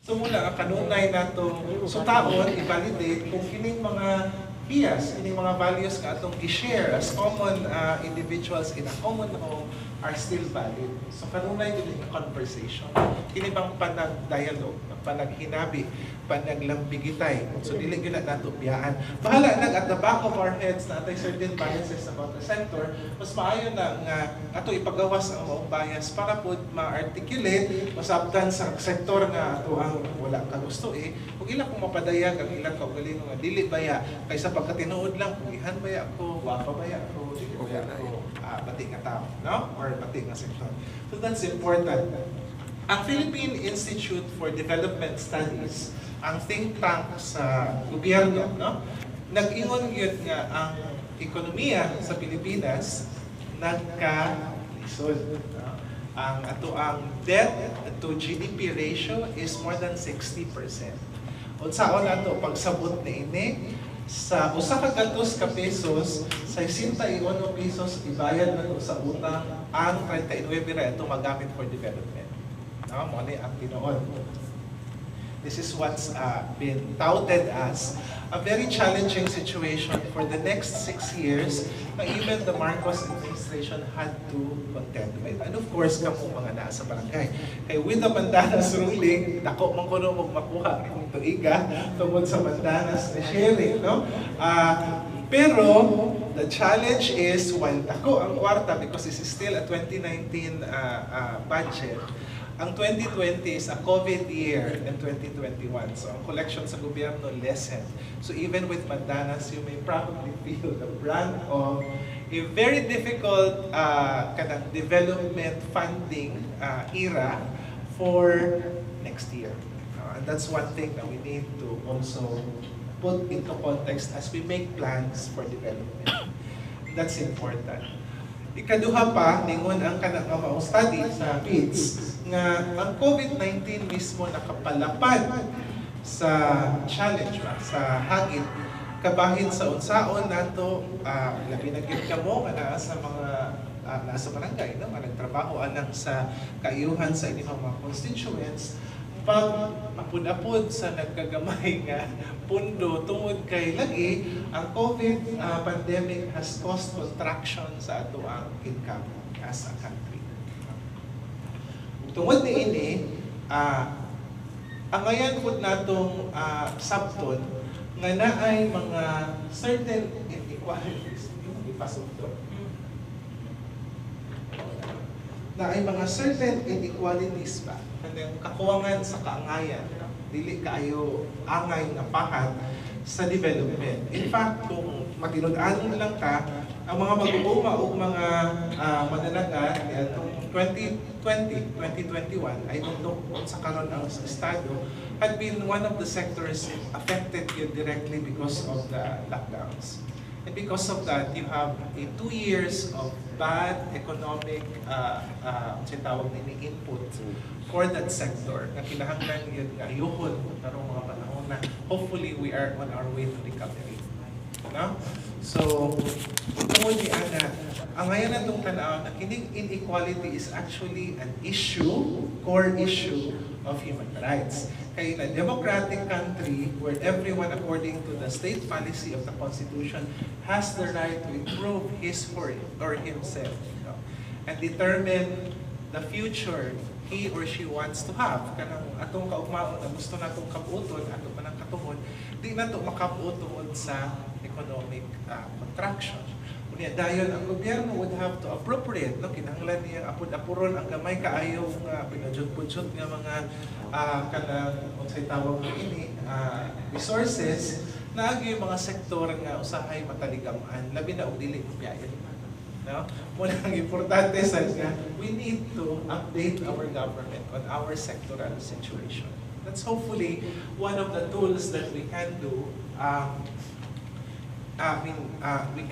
So muna, kanunay na itong sutaon, i-validate kung kining mga bias, kining mga values nga itong i-share as common individuals in a common home are still valid. So kanunay din yung conversation. Kini bang panag-dialogue, panag-hinabi, panaglambigitay. So dili yun na nato biyaan. Bahala na at the back of our heads na atay certain biases about the sector, mas maayo na nga ato ipagawas ang maong bias para po ma-articulate, masabtan sa sektor nga ato ang wala ka gusto kung ilang kung mapadayag ang ilang kaugaling nga dili baya kaysa pagkatinuod lang kung ihan baya ako, wapa baya ako, dili baya ako, bati nga tao, no? Or bati nga sektor. So that's important. Ang Philippine Institute for Development Studies, ang think tank sa gobyerno, no? Nag-ingon yun nga ang ekonomiya sa Pilipinas nagka-lisod. No? Ang ato ang debt to GDP ratio is more than 60%. Unsaon ato pagsabot ni ini sa usa ka gatos ka pesos sa 61 pesos ibayad nato sa utang ang 39 ra ito magamit for development. No, mo ni ang tinuod. This is what's been touted as a very challenging situation for the next 6 years na even the Marcos administration had to contend with. And of course, kamo mga naa sa barangay. Kay with the Mandanas ruling, dako man kuno mo makuha ang tuiga tungod sa Mandanas na sharing, no? Pero the challenge is while dako ang kwarta because this is still a 2019 budget. Ang 2020 is a COVID year and 2021. So ang collection sa gobyerno lessened. So even with Mandanas, you may probably feel the brunt of a very difficult development funding era for next year. And that's one thing that we need to also put into context as we make plans for development. That's important. Ikaduha pa, ningon ang kanang maong study sa PIDS nga ang COVID-19 mismo nakapalapad sa challenge sa hagit kabahin sa unsaon nato labi na gyud kamo nga sa mga nasa barangay no nga nagtrabaho anang sa kaayuhan sa inyong mga constituents pag apod-apod sa nagkagamay nga pundo tungod kay lagi ang COVID pandemic has caused contraction sa ato ang income as a country. Tungod ni ini, ang ngayon po natong sabton nga naay mga certain inequalities. Ipasok to. Naay mga certain inequalities ba? Kanang kakuwangan sa kaangayan. Dili kaayo angay nga pahat sa development. In fact, kung matinud-anon lang ka, ang mga mag-uuma o mga mananaga itong 2020, 2021 ay tundok sa karon ang estado had been one of the sectors affected directly because of the lockdowns. And because of that, you have 2 years of bad economic tawag nini input for that sector na kinahanglan yun nga ayuhon karong mga panahon na hopefully we are on our way to recovery. No? So, tungod ni Ana, ang ngayon natong tanaw na kining inequality is actually an issue, core issue of human rights. Kaya in a democratic country where everyone according to the state policy of the Constitution has the right to improve his or himself, you know, and determine the future he or she wants to have. Kanang atong kaugmaon na gusto natong kabuton, ato pa ng katungod, di nato makabuot tungod sa economic contraction. Unya dayon ang gobyerno would have to appropriate no kinahanglan niya apod-apuron ang gamay kaayo nga pinajud-pudsot nga mga kanang unsay tawag ini resources na agi mga sektor nga usahay mataligaman labi na og dili biyahe. No? Muna ang importante sa nga we need to update our government on our sectoral situation. That's hopefully one of the tools that we can do. We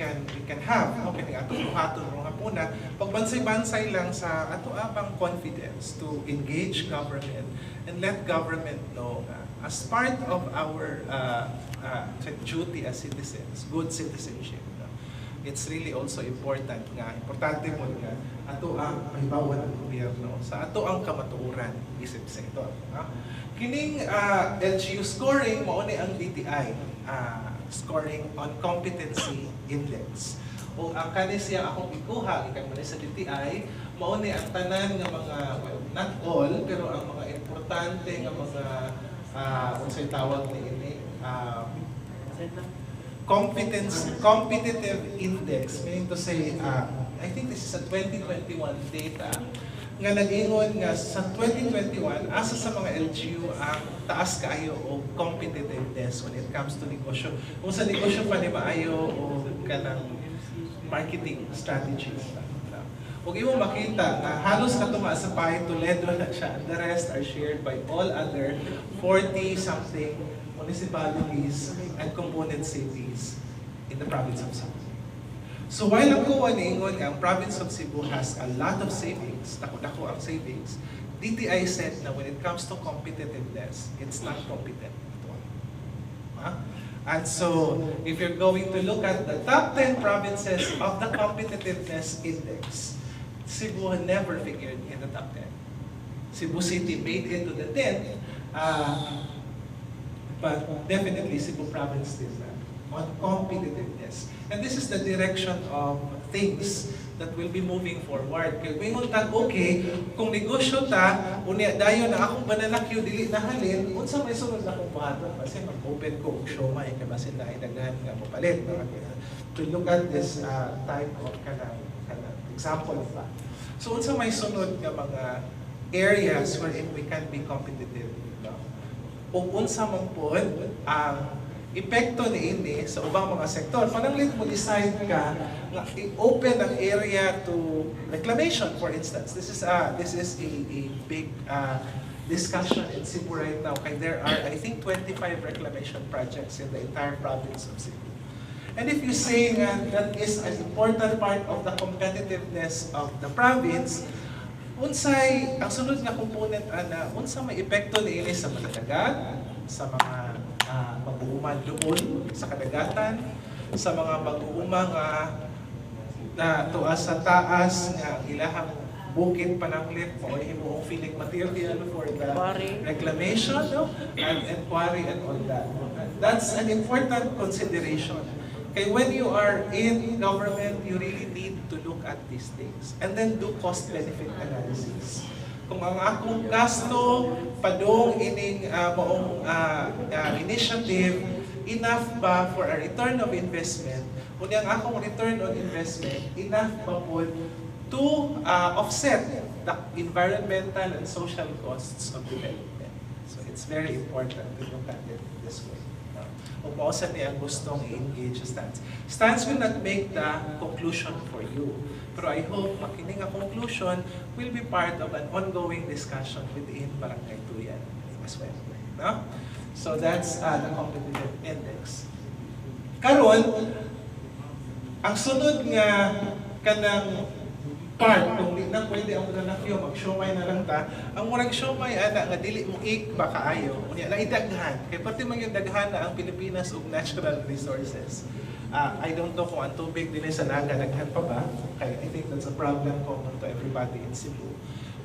can have okay atong buhaton mga puna pagbansay-bansay lang sa ato abang confidence to engage government and let government know as part of our duty as citizens, good citizenship, it's really also important nga, importante mo nga, ato ang mahibawan ng gobyerno sa ato ang kamatuoran isip sektor. Kining LGU scoring, mao ni ang DTI, scoring on competency index. O ang kanis siya akong ikuha, ikan mo sa DTI, mao ni ang tanan nga mga, well, not all, pero ang mga importante nga mga, unsay tawag ni ini, competitive index, meaning to say, I think this is a 2021 data, nga nag-ingon nga sa 2021, asa sa mga LGU ang taas kaayo o competitiveness when it comes to negosyo. Kung sa negosyo pa ni maayo o kanang marketing strategies. Kung imo makita na halos katuma sa pahay Toledo na siya, and the rest are shared by all other 40-something municipalities and component cities in the province of Cebu. So while ang kuha niingon ang province of Cebu has a lot of savings, dako-dako ang savings, DTI said na when it comes to competitiveness, it's not competent at all. And so, if you're going to look at the top 10 provinces of the competitiveness index, Cebu never figured in the top 10. Cebu City made it to the 10th, but definitely Cebu province did not on competitiveness. And this is the direction of things that will be moving forward. Kaya kung tag okay, kung negosyo ta, unya dayon na akong bananakyo dili na halin, unsa may sunod na akong buhaton kasi mag-open ko og siomay kay basin na daghan nga mapalit. To look at this type of kanang example pa. So unsa may sunod nga mga areas wherein we can be competitive. O unsa man pod ang epekto niini sa ubang mga sektor. Pananglit mo decide ka na i-open ang area to reclamation, for instance. This is a big discussion in Cebu right now. Kaya there are, I think, 25 reclamation projects in the entire province of Cebu. And if you say that is an important part of the competitiveness of the province, unsay ang sunod nga component ana unsa may epekto niini sa mananagat, sa mga mag-uuma doon sa kadagatan, sa mga mag-uuma nga tuas sa taas nga ilahang bukid pananglit mo himuong feeling material for the reclamation, no? And quarry and all that. That's an important consideration. Okay, when you are in government, you really need to look at these things and then do cost-benefit analysis. Kung ang akong gasto padong ining maong initiative, enough ba for a return of investment? Kung ang akong return on investment, enough ba po to offset the environmental and social costs of development? So it's very important to look at it this way. Kung mausan niya gustong i-engage stance. Stance will not make the conclusion for you. Pero I hope makining ang conclusion will be part of an ongoing discussion within Barangay Tuyan as well. No? So that's the competitive index. Karon, ang sunod nga kanang part, kung di na pwede ang nanakyo, mag-siomay na lang ta, ang murag siomay ana nga dili mo ba kaayo, unya na idaghan. Kay pati man yung daghan na ang Pilipinas og natural resources. I don't know kung ang tubig din sa naga daghan pa ba. Okay, I think that's a problem common to everybody in Cebu.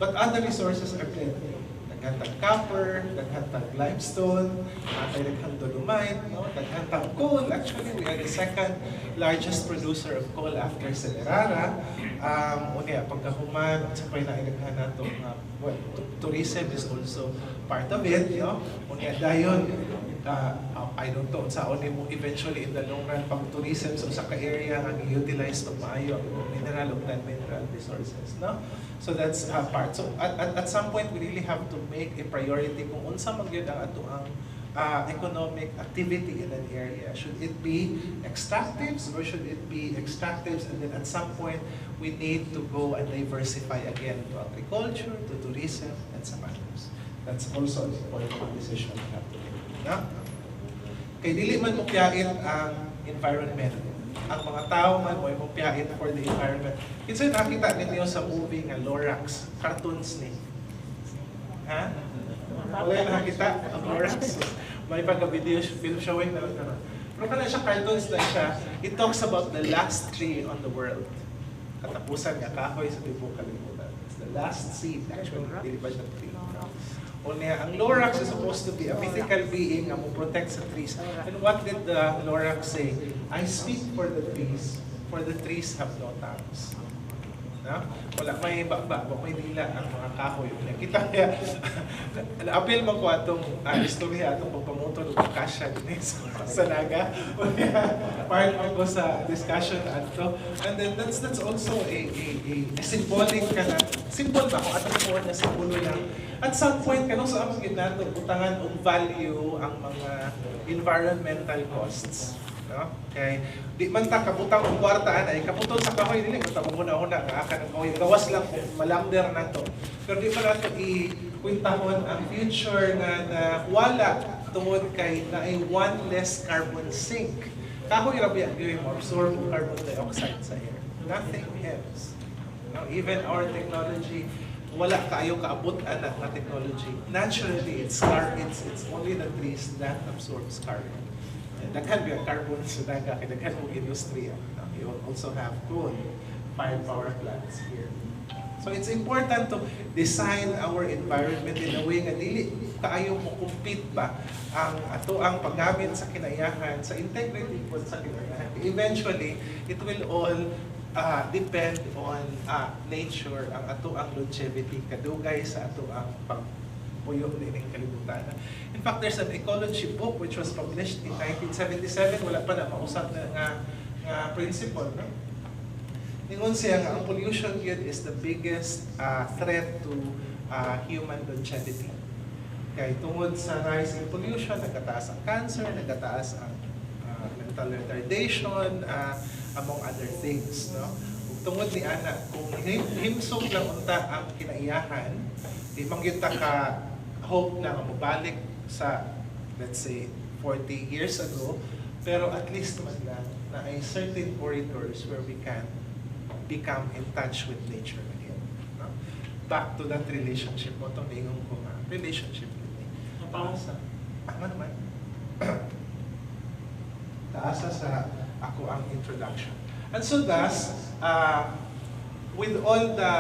But other resources are plenty. Daghan tag copper, daghan tag limestone, daghan dolomite, no? Daghan tag coal. Actually, we are the second largest producer of coal after Senerara. Unya, pagkahuman, sa pa'y nailaghan nato, well, tourism is also part of it, no? Unya, dayon, I don't know, saan mo eventually in the long run pag tourism sa ka-area ang i-utilize pag maayo ang mineral o non-mineral resources, no? So that's part. So at some point, we really have to make a priority kung unsa man gyud ang ato ang economic activity in an area. Should it be extractives or should it be extractives and then at some point, we need to go and diversify again to agriculture, to tourism, and some others. That's also an important decision we have to make. No? Kay dili man mo piyait ang environment. Ang mga tao man mo piyait for the environment. Kinsa nakita ninyo sa movie nga Lorax, cartoons ni. Ha? Wala nakita ang Lorax. May pagka-video film showing na lang. Pero kana siya cartoons na siya, it talks about the last tree on the world. Katapusan nga kahoy sa tibok kalibutan. It's the last seed actually, dili pa siya tree. O niya, ang Lorax is supposed to be a mythical being na mo protect sa trees. And what did the Lorax say? I speak for the trees have no tongues. No? Wala may baba, may dila ang mga kahoy. Kita kaya, na-appeal mo ko atong istorya, atong pagpamoto ng kasya din sa naga. Part ko sa discussion ato. And then that's also a symbolic ka na, symbol ba kung atong po na simbolo lang. At some point, kanong sa among ginato, utangan og value ang mga environmental costs. No? Kay di man ta kabutang og kwarta anay kaputol sa kahoy dili ko ta una nga aka ng kahoy gawas lang kung malamder nato. Pero di pa nato ikwintahon ang future na wala tungod kay na ay one less carbon sink. Kahoy ra biya gyud mo absorb carbon dioxide sa air. Nothing else. No? Even our technology wala kaayo kaabot-an na technology. Naturally, it's only the trees that absorbs carbon. And that can be a carbon sa naga, kaya that can be industriya. You also have coal-fired power plants here. So it's important to design our environment in a way nga dili kaayo mo compete ba ang paggamit sa kinayahan, sa integrity po sa kinayahan. Eventually, it will all depend on nature, ang longevity, kadugay sa ang pagpuyo din ng kalibutan. In fact, there's an ecology book which was published in 1977, wala pa na mausap na nga principle. No? Ningon siya nga, ang pollution yun is the biggest threat to human longevity. Kaya tungod sa rise in pollution, nagkataas ang cancer, nagkataas ang mental retardation, among other things, no? Ug tungod ni ana kung himsog lang unta ang kinaiyahan, di mangyud ta ka hope na mabalik sa let's say 40 years ago, pero at least man lang na ay certain corridors where we can become in touch with nature again. No? Back to that relationship mo tong ingong ko nga relationship with nature. Taasa. Ano naman? Taasa sa ako ang introduction. And so thus, with all the